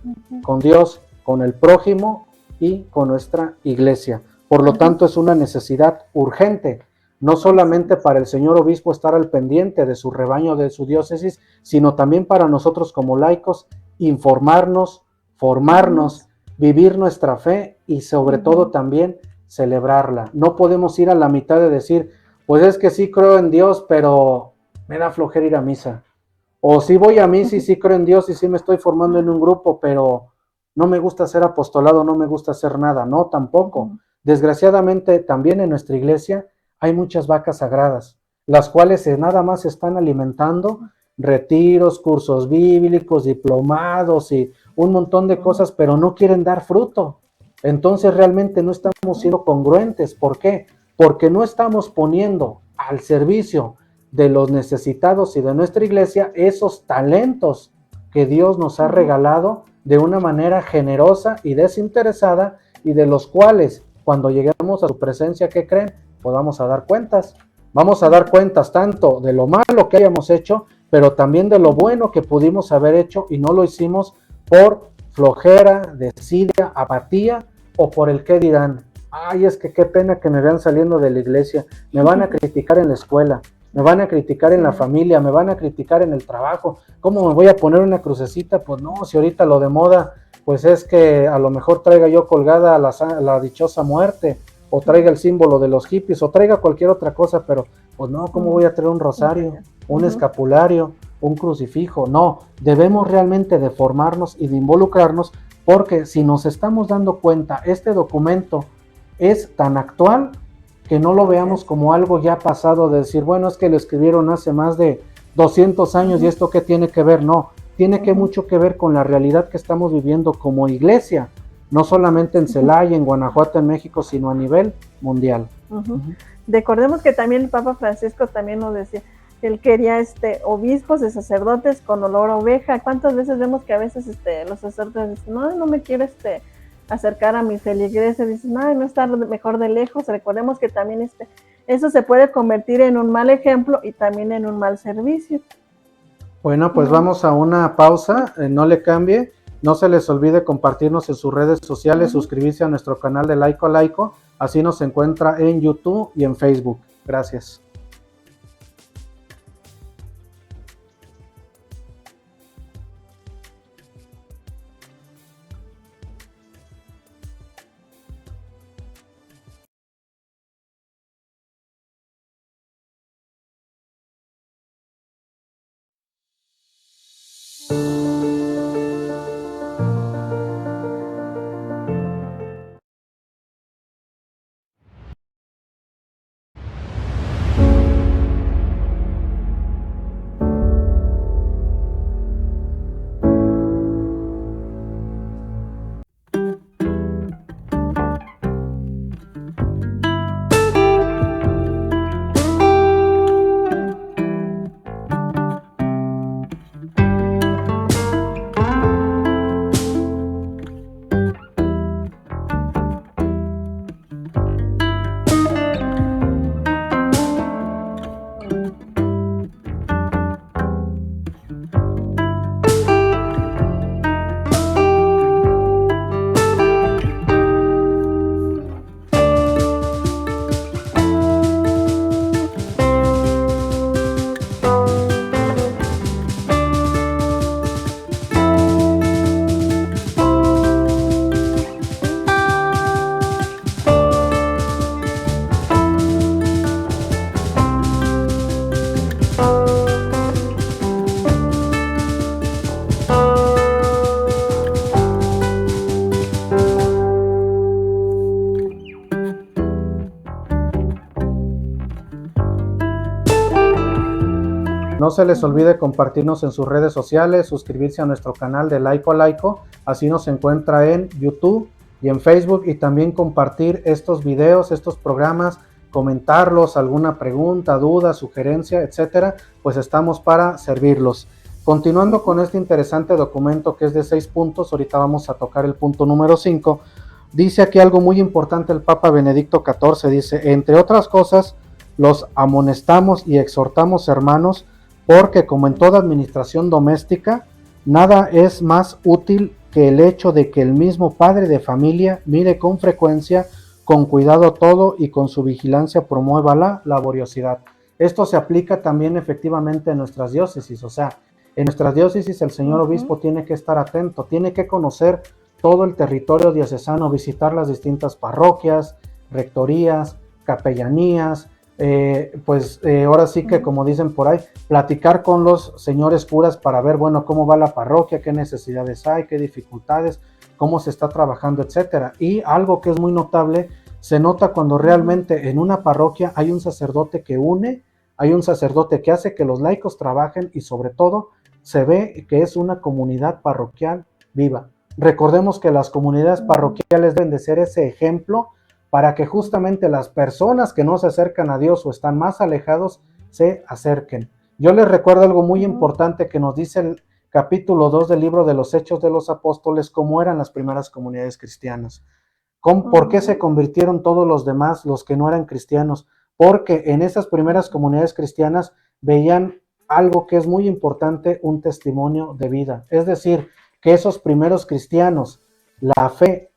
con Dios, con el prójimo y con nuestra iglesia. Por lo tanto, es una necesidad urgente, no solamente para el señor obispo estar al pendiente de su rebaño, de su diócesis, sino también para nosotros como laicos informarnos, formarnos, vivir nuestra fe y sobre todo también celebrarla. No podemos ir a la mitad de decir, pues es que sí creo en Dios, pero me da flojera ir a misa. O sí voy a misa y sí creo en Dios y sí me estoy formando en un grupo, pero no me gusta hacer apostolado, no me gusta hacer nada. No, tampoco. Desgraciadamente también en nuestra iglesia hay muchas vacas sagradas, las cuales nada más están alimentando retiros, cursos bíblicos, diplomados y un montón de cosas, pero no quieren dar fruto. Entonces realmente no estamos siendo congruentes. ¿Por qué? Porque no estamos poniendo al servicio de los necesitados y de nuestra iglesia esos talentos que Dios nos ha regalado de una manera generosa y desinteresada, y de los cuales cuando lleguemos a su presencia, ¿qué creen? Pues vamos a dar cuentas. Vamos a dar cuentas tanto de lo malo que hayamos hecho, pero también de lo bueno que pudimos haber hecho y no lo hicimos por flojera, desidia, apatía o por el qué dirán. Ay, es que qué pena que me vean saliendo de la iglesia, me van a criticar en la escuela, me van a criticar en la familia, me van a criticar en el trabajo. ¿Cómo me voy a poner una crucecita? Pues no, si ahorita lo de moda, pues es que a lo mejor traiga yo colgada la dichosa muerte, o traiga el símbolo de los hippies, o traiga cualquier otra cosa, pero pues no, ¿cómo voy a traer un rosario, un escapulario, un crucifijo? No, debemos realmente de formarnos y de involucrarnos, porque si nos estamos dando cuenta, este documento es tan actual que no lo veamos como algo ya pasado, de decir, bueno, es que lo escribieron hace más de 200 años y esto qué tiene que ver. No, tiene mucho que ver con la realidad que estamos viviendo como iglesia, no solamente en Celaya, en Guanajuato, en México, sino a nivel mundial. Recordemos que también el Papa Francisco también nos decía que él quería obispos de sacerdotes con olor a oveja. ¿Cuántas veces vemos que a veces los sacerdotes dicen, no me quiero acercar a mi feligreses, dicen, no estar mejor de lejos? Recordemos que también eso se puede convertir en un mal ejemplo y también en un mal servicio. Bueno, pues vamos a una pausa, no le cambie, no se les olvide compartirnos en sus redes sociales, suscribirse a nuestro canal de Laico a Laico, así nos encuentra en YouTube y en Facebook. Gracias. No se les olvide compartirnos en sus redes sociales, suscribirse a nuestro canal de Laico a Laico, así nos encuentra en YouTube y en Facebook, y también compartir estos videos, estos programas, comentarlos, alguna pregunta, duda, sugerencia, etcétera, pues estamos para servirlos. Continuando con este interesante documento que es de 6 puntos, ahorita vamos a tocar el punto número 5, dice aquí algo muy importante el Papa Benedicto XIV, dice, entre otras cosas, los amonestamos y exhortamos, hermanos, porque como en toda administración doméstica, nada es más útil que el hecho de que el mismo padre de familia mire con frecuencia, con cuidado todo y con su vigilancia promueva la laboriosidad. Esto se aplica también efectivamente en nuestras diócesis, o sea, En nuestras diócesis el señor obispo tiene que estar atento, tiene que conocer todo el territorio diocesano, visitar las distintas parroquias, rectorías, capellanías, ahora sí que, como dicen por ahí, platicar con los señores curas para ver, bueno, cómo va la parroquia, qué necesidades hay, qué dificultades, cómo se está trabajando, etcétera. Y algo que es muy notable, se nota cuando realmente en una parroquia hay un sacerdote que une, hay un sacerdote que hace que los laicos trabajen y sobre todo se ve que es una comunidad parroquial viva. Recordemos que las comunidades parroquiales deben de ser ese ejemplo para que justamente las personas que no se acercan a Dios o están más alejados se acerquen. Yo les recuerdo algo muy importante que nos dice el capítulo 2 del libro de los Hechos de los Apóstoles, cómo eran las primeras comunidades cristianas. ¿Por qué se convirtieron todos los demás, los que no eran cristianos? Porque en esas primeras comunidades cristianas veían algo que es muy importante, un testimonio de vida. Es decir, que esos primeros cristianos, la fe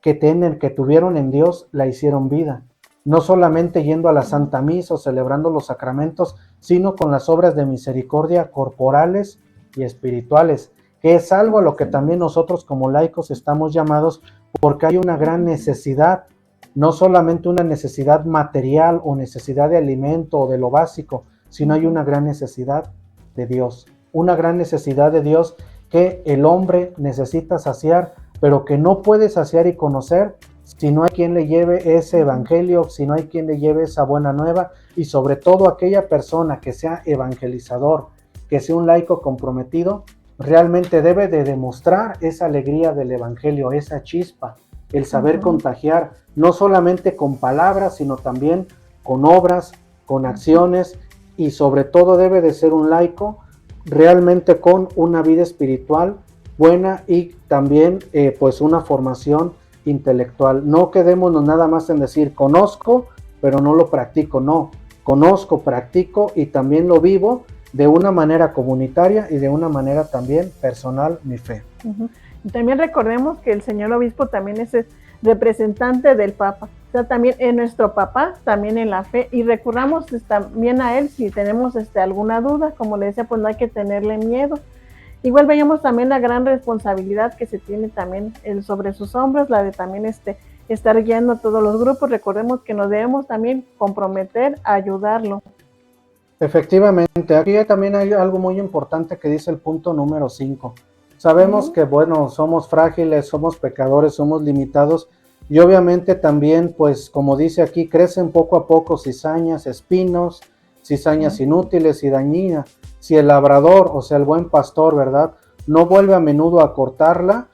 que tuvieron en Dios, la hicieron vida. No solamente yendo a la Santa Misa o celebrando los sacramentos, sino con las obras de misericordia corporales y espirituales, que es algo a lo que también nosotros como laicos estamos llamados, porque hay una gran necesidad, no solamente una necesidad material o necesidad de alimento o de lo básico, sino hay una gran necesidad de Dios, una gran necesidad de Dios que el hombre necesita saciar, pero que no puede saciar y conocer si no hay quien le lleve ese evangelio, si no hay quien le lleve esa buena nueva, y sobre todo aquella persona que sea evangelizador, que sea un laico comprometido, realmente debe de demostrar esa alegría del evangelio, esa chispa, el saber contagiar, no solamente con palabras, sino también con obras, con acciones, y sobre todo debe de ser un laico realmente con una vida espiritual buena y también pues una formación intelectual. No quedémonos nada más en decir conozco, pero no lo practico. No, conozco, practico y también lo vivo de una manera comunitaria y de una manera también personal mi fe. Y también recordemos que el señor obispo también es el representante del Papa, o sea, también es nuestro papá, también en la fe, y recurramos también a él si tenemos alguna duda, como le decía, pues no hay que tenerle miedo. Igual veíamos también la gran responsabilidad que se tiene también sobre sus hombros, la de también estar guiando a todos los grupos. Recordemos que nos debemos también comprometer a ayudarlo. Efectivamente, aquí también hay algo muy importante que dice el punto número 5. Sabemos que, bueno, somos frágiles, somos pecadores, somos limitados y obviamente también, pues, como dice aquí, crecen poco a poco cizañas, espinos, cizañas inútiles y dañinas. Si el labrador, o sea, el buen pastor, ¿verdad?, no vuelve a menudo a cortarla,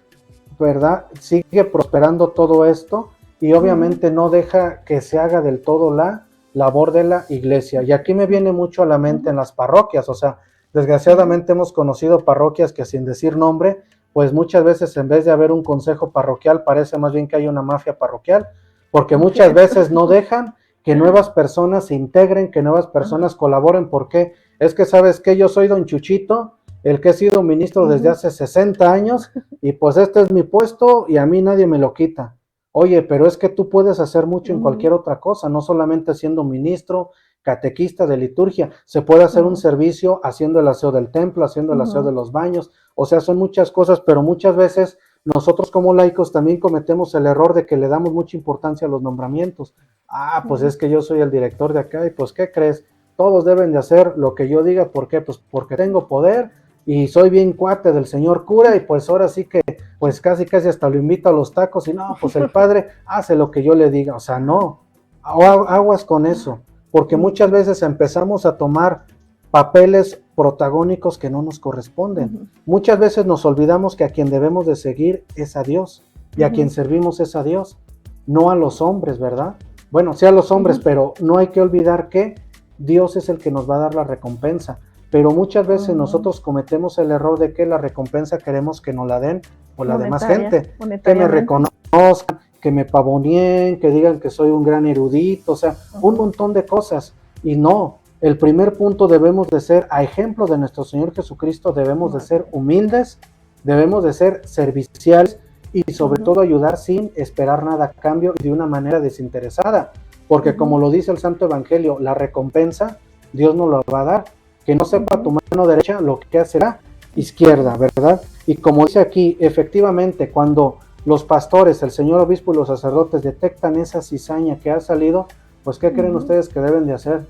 ¿verdad?, sigue prosperando todo esto y obviamente no deja que se haga del todo la labor de la iglesia. Y aquí me viene mucho a la mente en las parroquias, o sea, desgraciadamente hemos conocido parroquias que sin decir nombre, pues muchas veces en vez de haber un consejo parroquial, parece más bien que hay una mafia parroquial, porque muchas veces no dejan que nuevas personas se integren, que nuevas personas colaboren. ¿Por qué? Es que, ¿sabes qué? Yo soy don Chuchito, el que he sido ministro desde hace 60 años, y pues este es mi puesto y a mí nadie me lo quita. Oye, pero es que tú puedes hacer mucho en cualquier otra cosa, no solamente siendo ministro, catequista de liturgia, se puede hacer un servicio haciendo el aseo del templo, haciendo el aseo de los baños, o sea, son muchas cosas, pero muchas veces nosotros como laicos también cometemos el error de que le damos mucha importancia a los nombramientos. Ah, pues es que yo soy el director de acá y pues ¿qué crees? Todos deben de hacer lo que yo diga. ¿Por qué? Pues porque tengo poder y soy bien cuate del señor cura y pues ahora sí que pues casi hasta lo invito a los tacos y no, pues el padre hace lo que yo le diga. O sea, no, aguas con eso, porque muchas veces empezamos a tomar papeles protagónicos que no nos corresponden. Muchas veces nos olvidamos que a quien debemos de seguir es a Dios y a quien servimos es a Dios, no a los hombres, ¿verdad? Bueno, sí a los hombres, pero no hay que olvidar que Dios es el que nos va a dar la recompensa. Pero muchas veces nosotros cometemos el error de que la recompensa queremos que nos la den o la demás gente, que me reconozcan, que me pavoneen, que digan que soy un gran erudito, o sea, un montón de cosas. Y no, el primer punto debemos de ser, a ejemplo de nuestro Señor Jesucristo, debemos de ser humildes, debemos de ser serviciales y sobre todo ayudar sin esperar nada a cambio y de una manera desinteresada, porque como lo dice el Santo Evangelio, la recompensa Dios nos lo va a dar. que no sepa tu mano derecha lo que será izquierda, ¿verdad? Y como dice aquí, efectivamente, cuando los pastores, el señor obispo y los sacerdotes detectan esa cizaña que ha salido, pues ¿qué creen ustedes que deben de hacer?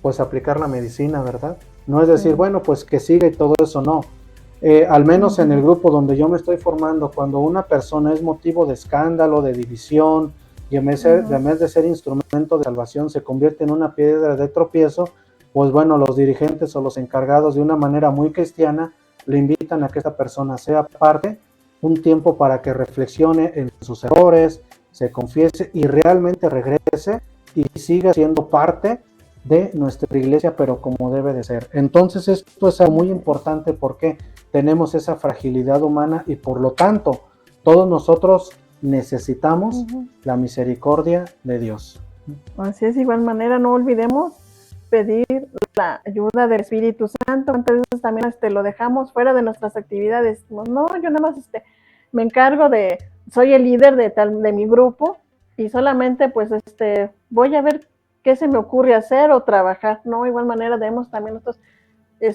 Pues aplicar la medicina, ¿verdad? No es decir, bueno, pues que siga y todo eso, no. Al menos en el grupo donde yo me estoy formando, cuando una persona es motivo de escándalo, de división, y en vez de ser instrumento de salvación, se convierte en una piedra de tropiezo, pues bueno, los dirigentes o los encargados de una manera muy cristiana le invitan a que esta persona sea parte un tiempo para que reflexione en sus errores, se confiese y realmente regrese y siga siendo parte de nuestra iglesia, pero como debe de ser. Entonces esto es algo muy importante porque tenemos esa fragilidad humana y por lo tanto todos nosotros necesitamos la misericordia de Dios. Así es, de igual manera no olvidemos pedir la ayuda del Espíritu Santo. Muchas veces también lo dejamos fuera de nuestras actividades. No, yo nada más me encargo soy el líder de mi grupo y solamente pues voy a ver qué se me ocurre hacer o trabajar, ¿no? De igual manera debemos también nosotros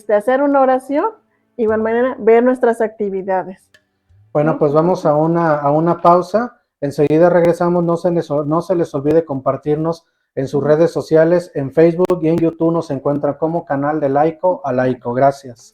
hacer una oración, de igual manera ver nuestras actividades. Bueno, pues vamos a una pausa. Enseguida regresamos. No se les olvide compartirnos en sus redes sociales, en Facebook y en YouTube nos encuentran como Canal de Laico a Laico. Gracias.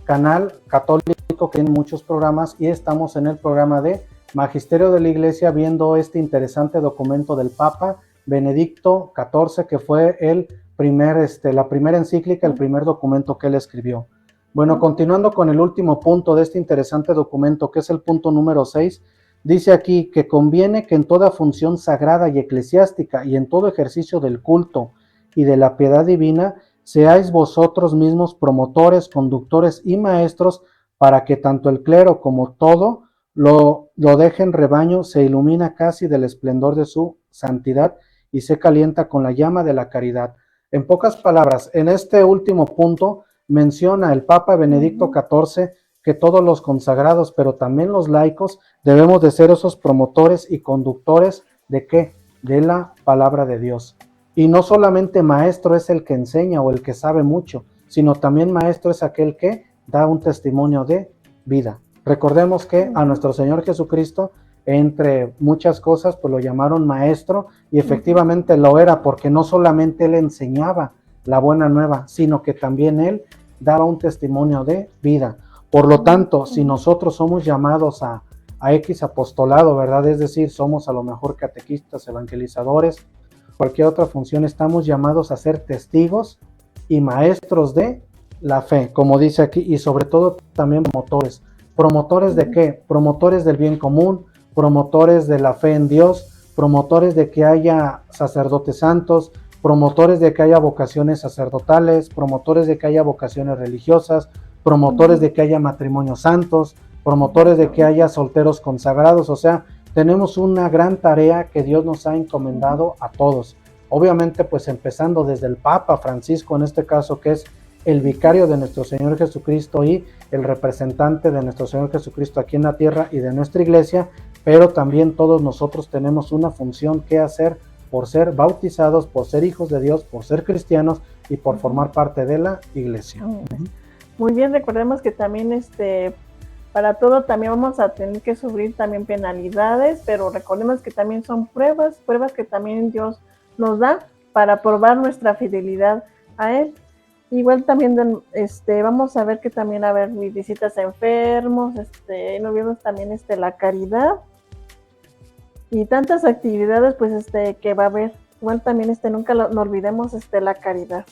Canal católico que tiene muchos programas y estamos en el programa de Magisterio de la Iglesia viendo este interesante documento del Papa Benedicto XIV, que fue la primera encíclica, el primer documento que él escribió. Bueno, continuando con el último punto de este interesante documento, que es el punto número 6, dice aquí que conviene que en toda función sagrada y eclesiástica y en todo ejercicio del culto y de la piedad divina, seáis vosotros mismos promotores, conductores y maestros para que tanto el clero como todo lo dejen rebaño, se ilumina casi del esplendor de su santidad y se calienta con la llama de la caridad. En pocas palabras, en este último punto menciona el Papa Benedicto XIV que todos los consagrados, pero también los laicos, debemos de ser esos promotores y conductores ¿de qué? De la palabra de Dios. Y no solamente maestro es el que enseña o el que sabe mucho, sino también maestro es aquel que da un testimonio de vida. Recordemos que a nuestro Señor Jesucristo, entre muchas cosas, pues lo llamaron maestro, y efectivamente lo era, porque no solamente él enseñaba la buena nueva, sino que también él daba un testimonio de vida. Por lo tanto, si nosotros somos llamados a X apostolado, ¿verdad? Es decir, somos a lo mejor catequistas, evangelizadores, cualquier otra función, estamos llamados a ser testigos y maestros de la fe, como dice aquí, y sobre todo también promotores. ¿Promotores de qué? Promotores del bien común, promotores de la fe en Dios, promotores de que haya sacerdotes santos, promotores de que haya vocaciones sacerdotales, promotores de que haya vocaciones religiosas, promotores de que haya matrimonios santos, promotores de que haya solteros consagrados. O sea, tenemos una gran tarea que Dios nos ha encomendado a todos. Obviamente, pues empezando desde el Papa Francisco, en este caso, que es el vicario de nuestro Señor Jesucristo y el representante de nuestro Señor Jesucristo aquí en la tierra y de nuestra iglesia, pero también todos nosotros tenemos una función que hacer por ser bautizados, por ser hijos de Dios, por ser cristianos y por formar parte de la iglesia. Muy bien, recordemos que también para todo también vamos a tener que sufrir también penalidades, pero recordemos que también son pruebas que también Dios nos da para probar nuestra fidelidad a Él. Igual también vamos a ver que también va a haber visitas a enfermos, no vimos también la caridad y tantas actividades pues que va a haber. Igual también nunca no olvidemos la caridad.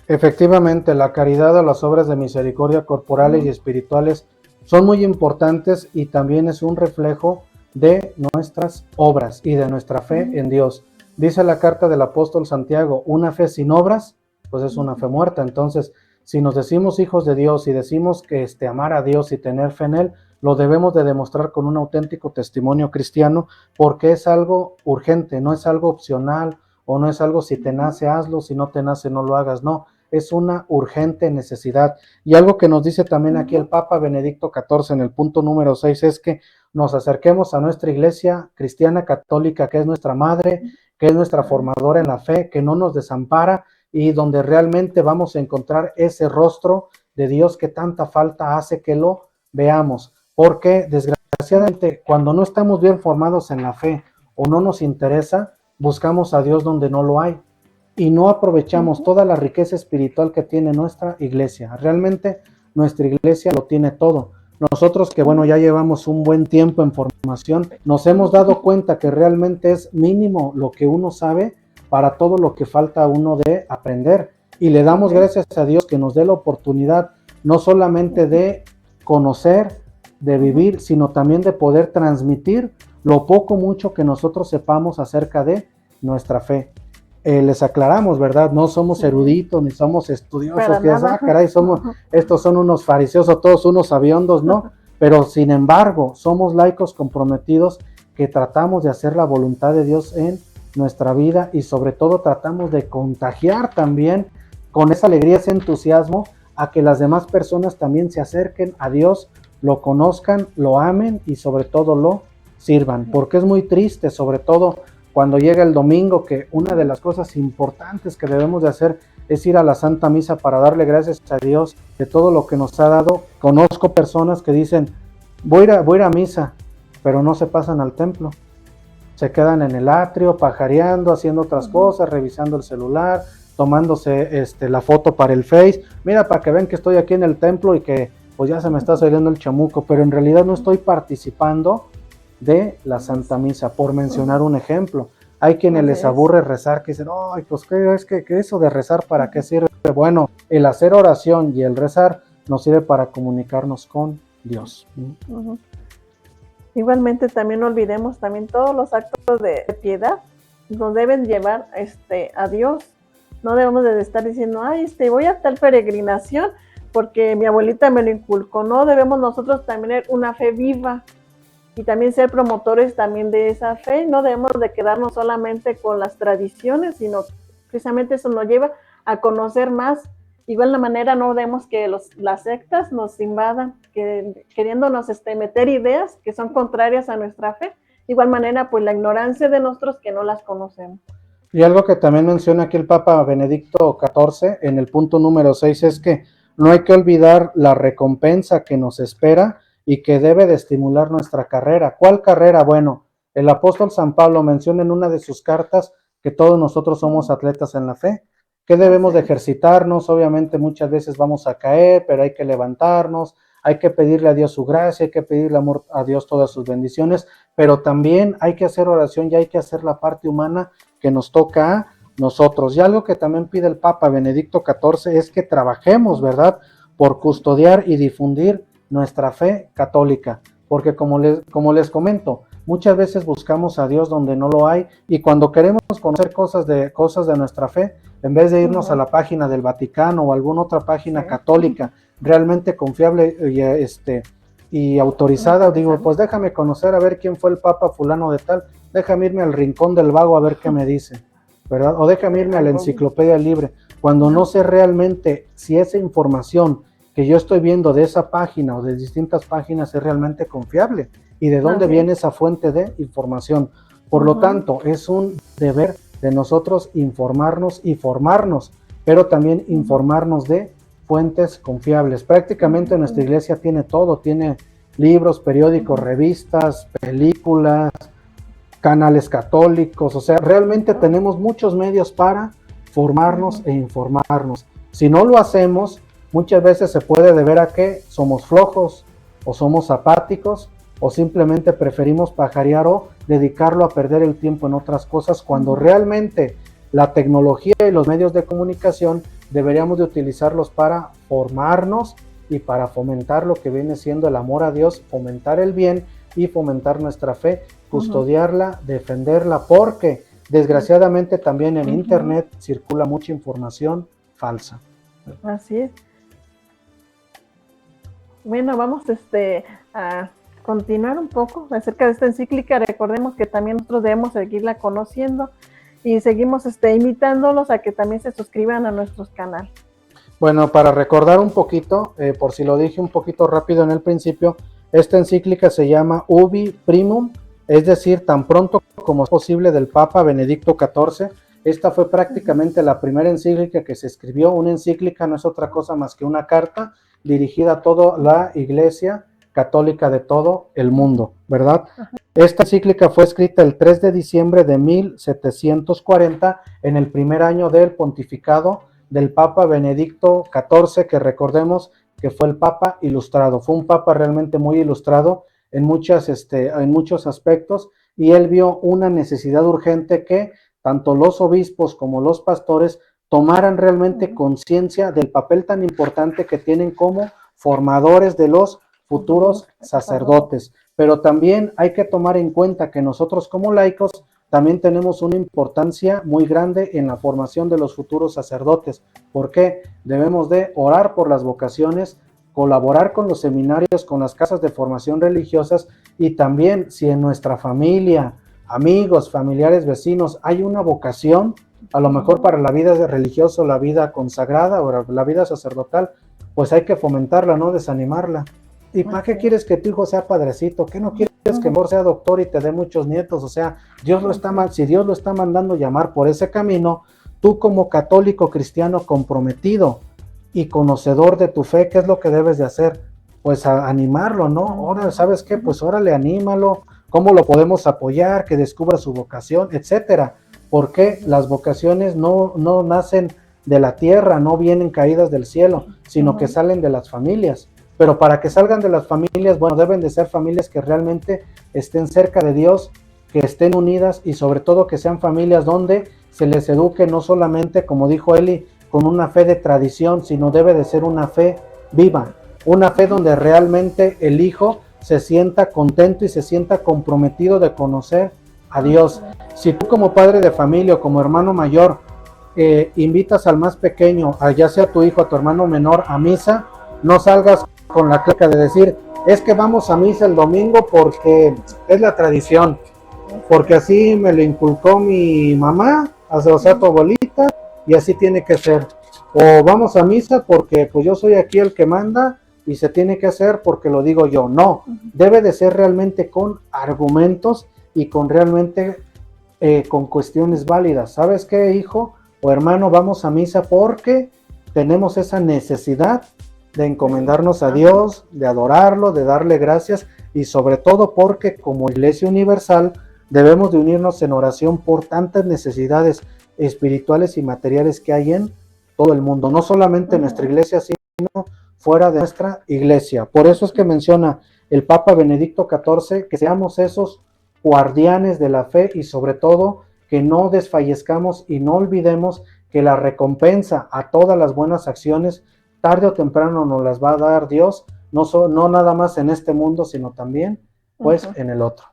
Efectivamente, la caridad o las obras de misericordia corporales y espirituales son muy importantes y también es un reflejo de nuestras obras y de nuestra fe en Dios. Dice la carta del apóstol Santiago, una fe sin obras, pues es una fe muerta. Entonces, si nos decimos hijos de Dios y decimos que amar a Dios y tener fe en Él, lo debemos de demostrar con un auténtico testimonio cristiano, porque es algo urgente, no es algo opcional o no es algo si te nace hazlo, si no te nace no lo hagas, no, es una urgente necesidad. Y algo que nos dice también aquí el Papa Benedicto XIV en el punto número 6 es que nos acerquemos a nuestra iglesia cristiana católica, que es nuestra madre, que es nuestra formadora en la fe, que no nos desampara y donde realmente vamos a encontrar ese rostro de Dios que tanta falta hace que lo veamos. Porque desgraciadamente cuando no estamos bien formados en la fe o no nos interesa, buscamos a Dios donde no lo hay y no aprovechamos toda la riqueza espiritual que tiene nuestra iglesia. Realmente nuestra iglesia lo tiene todo. Nosotros que ya llevamos un buen tiempo en formación, nos hemos dado cuenta que realmente es mínimo lo que uno sabe para todo lo que falta a uno de aprender. Y le damos gracias a Dios que nos dé la oportunidad no solamente de conocer, de vivir, sino también de poder transmitir lo poco mucho que nosotros sepamos acerca de nuestra fe. Les aclaramos, ¿verdad? No somos eruditos ni somos estudiosos, que estos son unos fariseos o todos unos sabiondos, ¿no? Pero sin embargo, somos laicos comprometidos que tratamos de hacer la voluntad de Dios en nuestra vida y sobre todo tratamos de contagiar también con esa alegría, ese entusiasmo a que las demás personas también se acerquen a Dios, lo conozcan, lo amen y sobre todo lo sirvan, porque es muy triste, sobre todo cuando llega el domingo, que una de las cosas importantes que debemos de hacer es ir a la Santa Misa para darle gracias a Dios de todo lo que nos ha dado. Conozco personas que dicen, voy a ir a misa, pero no se pasan al templo. Se quedan en el atrio, pajareando, haciendo otras cosas, revisando el celular, tomándose la foto para el Face. Mira, para que vean que estoy aquí en el templo y que pues ya se me está saliendo el chamuco, pero en realidad no estoy participando de la Santa Misa, por mencionar un ejemplo. Hay quienes les aburre rezar, que dicen, ay, pues que eso de rezar, ¿para qué sirve? Bueno, el hacer oración y el rezar nos sirve para comunicarnos con Dios. Igualmente también no olvidemos también todos los actos de piedad nos deben llevar a Dios. No debemos de estar diciendo, ay, voy a tal peregrinación porque mi abuelita me lo inculcó. No, debemos nosotros también tener una fe viva y también ser promotores también de esa fe. No debemos de quedarnos solamente con las tradiciones, sino precisamente eso nos lleva a conocer más. Igual la manera no debemos que las sectas nos invadan, queriéndonos meter ideas que son contrarias a nuestra fe. De igual manera, pues la ignorancia de nosotros que no las conocemos. Y algo que también menciona aquí el Papa Benedicto XIV en el punto número 6 es que no hay que olvidar la recompensa que nos espera y que debe de estimular nuestra carrera. ¿Cuál carrera? Bueno, el apóstol San Pablo menciona en una de sus cartas que todos nosotros somos atletas en la fe, que debemos de ejercitarnos. Obviamente muchas veces vamos a caer, pero hay que levantarnos, hay que pedirle a Dios su gracia, hay que pedirle a Dios todas sus bendiciones, pero también hay que hacer oración y hay que hacer la parte humana que nos toca a nosotros. Y algo que también pide el Papa Benedicto XIV es que trabajemos, ¿verdad?, por custodiar y difundir nuestra fe católica, porque como les comento, muchas veces buscamos a Dios donde no lo hay, y cuando queremos conocer cosas de nuestra fe, en vez de irnos a la página del Vaticano o alguna otra página católica realmente confiable y autorizada, digo, pues déjame conocer a ver quién fue el Papa fulano de tal, déjame irme al Rincón del Vago a ver qué me dice, ¿verdad? O déjame irme a la Enciclopedia Libre, cuando no sé realmente si esa información que yo estoy viendo de esa página o de distintas páginas es realmente confiable y de dónde viene esa fuente de información. Por lo tanto, es un deber de nosotros informarnos y formarnos, pero también informarnos de fuentes confiables. Prácticamente nuestra iglesia tiene todo, tiene libros, periódicos, revistas, películas, canales católicos, o sea, realmente tenemos muchos medios para formarnos e informarnos. Si no lo hacemos, muchas veces se puede deber a que somos flojos o somos apáticos o simplemente preferimos pajarear o dedicarlo a perder el tiempo en otras cosas, cuando realmente la tecnología y los medios de comunicación deberíamos de utilizarlos para formarnos y para fomentar lo que viene siendo el amor a Dios, fomentar el bien y fomentar nuestra fe, custodiarla, defenderla, porque desgraciadamente también en internet circula mucha información falsa. Así es. Bueno, vamos a continuar un poco acerca de esta encíclica. Recordemos que también nosotros debemos seguirla conociendo y seguimos invitándolos a que también se suscriban a nuestros canales. Bueno, para recordar un poquito, por si lo dije un poquito rápido en el principio, esta encíclica se llama Ubi Primum, es decir, tan pronto como es posible, del Papa Benedicto XIV. Esta fue prácticamente la primera encíclica que se escribió. Una encíclica no es otra cosa más que una carta dirigida a toda la Iglesia católica de todo el mundo, ¿verdad? Esta encíclica fue escrita el 3 de diciembre de 1740, en el primer año del pontificado del Papa Benedicto XIV, que recordemos que fue el Papa ilustrado. Fue un Papa realmente muy ilustrado en muchos aspectos, y él vio una necesidad urgente que tanto los obispos como los pastores tomaran realmente conciencia del papel tan importante que tienen como formadores de los futuros sacerdotes. Pero también hay que tomar en cuenta que nosotros como laicos también tenemos una importancia muy grande en la formación de los futuros sacerdotes. ¿Por qué? Debemos de orar por las vocaciones, colaborar con los seminarios, con las casas de formación religiosas, y también si en nuestra familia, amigos, familiares, vecinos, hay una vocación, a lo mejor para la vida religiosa, la vida consagrada o la vida sacerdotal, pues hay que fomentarla, no desanimarla. ¿Y para qué quieres que tu hijo sea padrecito? ¿Qué no quieres que mejor sea doctor y te dé muchos nietos? O sea, si Dios lo está mandando llamar por ese camino, tú como católico cristiano comprometido y conocedor de tu fe, ¿qué es lo que debes de hacer? Pues animarlo, ¿no? Ahora, ¿sabes qué? Pues órale, anímalo. ¿Cómo lo podemos apoyar? Que descubra su vocación, etcétera. Porque las vocaciones no nacen de la tierra, no vienen caídas del cielo, sino que salen de las familias. Pero para que salgan de las familias, bueno, deben de ser familias que realmente estén cerca de Dios, que estén unidas, y sobre todo que sean familias donde se les eduque no solamente, como dijo Eli, con una fe de tradición, sino debe de ser una fe viva, una fe donde realmente el hijo se sienta contento y se sienta comprometido de conocer a Dios. Si tú como padre de familia o como hermano mayor invitas al más pequeño, ya sea tu hijo o tu hermano menor, a misa, no salgas con la claca de decir, es que vamos a misa el domingo porque es la tradición, porque así me lo inculcó mi mamá, o sea, tu abuelita, y así tiene que ser. O vamos a misa porque pues yo soy aquí el que manda y se tiene que hacer porque lo digo yo. No, debe de ser realmente con argumentos y con realmente con cuestiones válidas. ¿Sabes qué, hijo o hermano? Vamos a misa porque tenemos esa necesidad de encomendarnos a Dios, de adorarlo, de darle gracias, y sobre todo porque como Iglesia Universal debemos de unirnos en oración por tantas necesidades espirituales y materiales que hay en todo el mundo, no solamente en nuestra iglesia, sino fuera de nuestra iglesia. Por eso es que menciona el Papa Benedicto XIV que seamos esos guardianes de la fe, y sobre todo que no desfallezcamos y no olvidemos que la recompensa a todas las buenas acciones, tarde o temprano nos las va a dar Dios, no nada más en este mundo, sino también pues en el otro.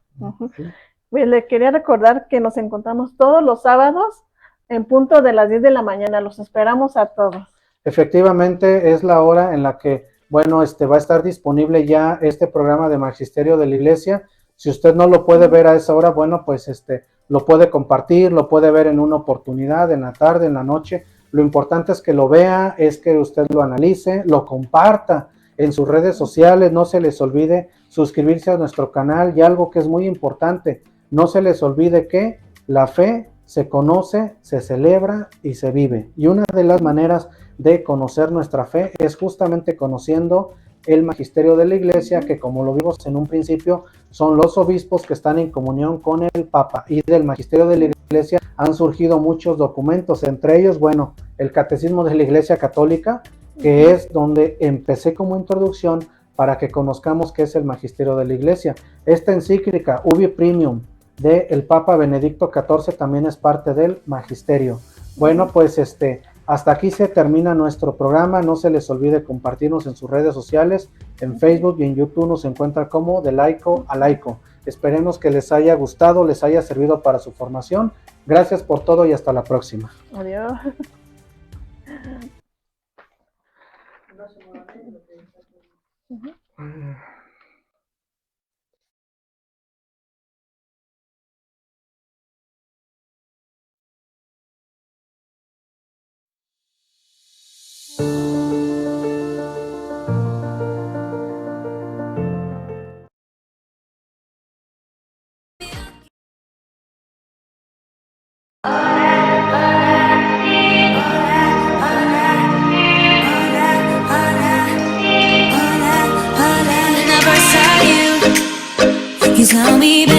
¿Sí? Le quería recordar que nos encontramos todos los sábados en punto de las 10 de la mañana. Los esperamos a todos. Efectivamente, es la hora en la que, bueno, va a estar disponible ya este programa de Magisterio de la Iglesia. Si usted no lo puede ver a esa hora, bueno, pues lo puede compartir, lo puede ver en una oportunidad, en la tarde, en la noche. Lo importante es que lo vea, es que usted lo analice, lo comparta en sus redes sociales. No se les olvide suscribirse a nuestro canal, y algo que es muy importante, no se les olvide que la fe se conoce, se celebra y se vive. Y una de las maneras de conocer nuestra fe es justamente conociendo el magisterio de la Iglesia, que como lo vimos en un principio, son los obispos que están en comunión con el Papa. Y del magisterio de la Iglesia han surgido muchos documentos, entre ellos, bueno, el Catecismo de la Iglesia Católica, que es donde empecé como introducción para que conozcamos qué es el magisterio de la Iglesia. Esta encíclica, Ubi Primum, del Papa Benedicto XIV, también es parte del magisterio. Bueno, pues hasta aquí se termina nuestro programa. No se les olvide compartirnos en sus redes sociales, en Facebook y en YouTube nos encuentra como De Laico a Laico. Esperemos que les haya gustado, les haya servido para su formación. Gracias por todo y hasta la próxima. Adiós. You tell me, baby,